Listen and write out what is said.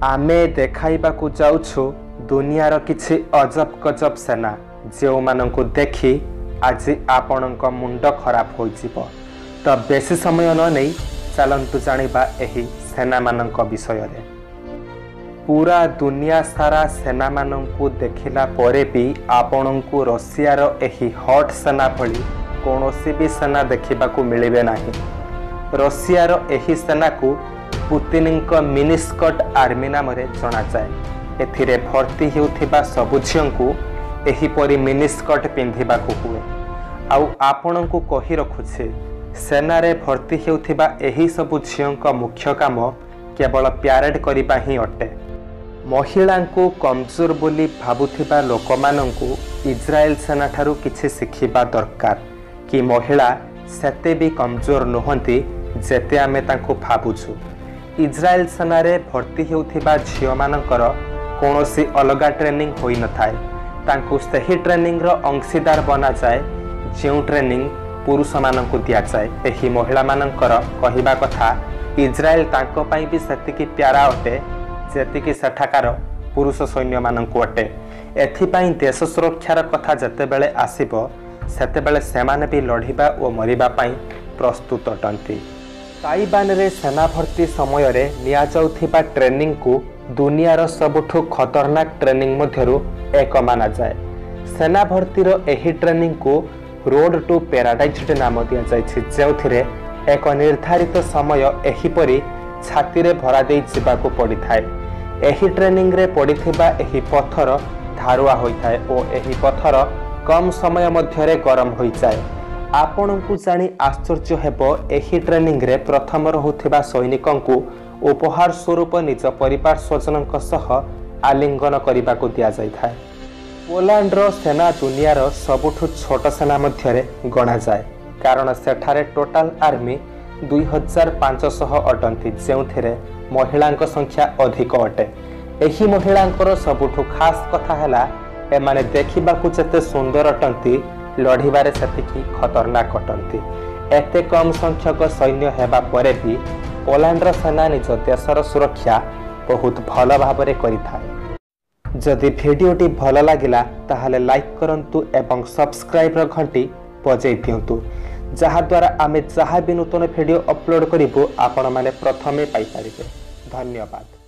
आमे देखाइबाकु जाउछु दुनियार किछि अजब गजब सेना जो मानंकु देखि आज आपणक मुंड खराब हो जिवो। तो बेसी समय न नहीं चलंतु जानिबा एही सेना मानंक विषय रे। पूरा दुनिया सारा सेना मानंकु देखिला परे भी आपणंकु रशियार एही हॉट सेना भली कौनसी भी सेना देखिबाकु मिलिबे नाही। रशियार एही सेना को पुतिनक मिनिस्कट आर्मी नाम जना जाए। एथिरे भर्ती हेउथिबा सबु झियंकु एहीपरि मिनिस्कट पिंधिबाकु हुए। आउ आपणंकु कहि रखुछे सेना रे भर्ती हेउथिबा एही सबु झियंक मुख्य काम केवल प्यारेड करिबा ही अटे। महिलांकु कमजोर बोली भाबुथिबा लोकमानंकु इज्राएल सेना ठारू किछि शिखिबा दरकार कि महिला सेते भी कमजोर नुहंती जेते आमे तांकु भाबुछु। इज्राएल सेना रे भर्ती हेउथिबा झियो मानकर कोनोसी अलगा ट्रेनिंग होई न थाए। तांकु सही ट्रेनिंग रो अंशीदार बना जाए जो ट्रेनिंग पुरुष मानंकु दिया जाए। एही महिला मानकर कहिबा कथा इज्राएल तांको पई भी सेतिकी प्यारा अटे जेतिकी सेठाकार पुरुष सैन्य मानंकु अटे। एथिपई देश सुरक्षार कथा जेतेबेले आसीबो सेतेबेले सेमाने भी लढिबा ओ मरिबा पई प्रस्तुत अटंती। ताइवान रे सेना भर्ती समय रे निया जाउथिबा ट्रेनिंग को दुनियार सबुठु खतरनाक ट्रेनिंग मध्यरु एक माना जाए। सेना भर्ती रो एही ट्रेनिंग को रोड टू पैराडाइज नाम दिया जायछि, जेउथिरे एक निर्धारित समय एहीपरि छाती रे भरा देई जिबाकू पड़ी थाए। एही ट्रेनिंग रे पड़िथिबा एही पत्थर धारुआ होई थाए ओ एही पत्थर कम समय मध्यरे गरम होई जाए। आपणंकु जानी आश्चर्य हेबो एही ट्रेनिंग रे प्रथम रहुथिबा सैनिकंकु उपहार स्वरूप निज परिवार स्वजनक सह आलिंगन करिबाकु दिया जाय थाए। पोलैंड रो सेना दुनियार सबुठु छोट सेना मध्यरे गणा जाए कारण सेठारे टोटाल आर्मी 2500 अटंती, जेउथिरे महिलांक संख्या अधिक अटे। एही महिलांकर सबुठु खास कथा हैला एमाने देखिबाकु जते सुंदर अटंती लढ़िबारे सेतिकी खतरनाक अटंती। एते कम संख्यक सैन्य हेबा परे भी पोलैंड सेना निज देशर सुरक्षा बहुत भल भाबरे करिथाए। जदि भिडियोटी भल लागिला ताहाले लाइक करंतु एवं सब्सक्राइब र घंटी बजाई दियंतु, जहा द्वारा आमे जहा भी नूतन भिडियो अपलोड करिबो आपण माने प्रथमे पाई परिबे। धन्यवाद।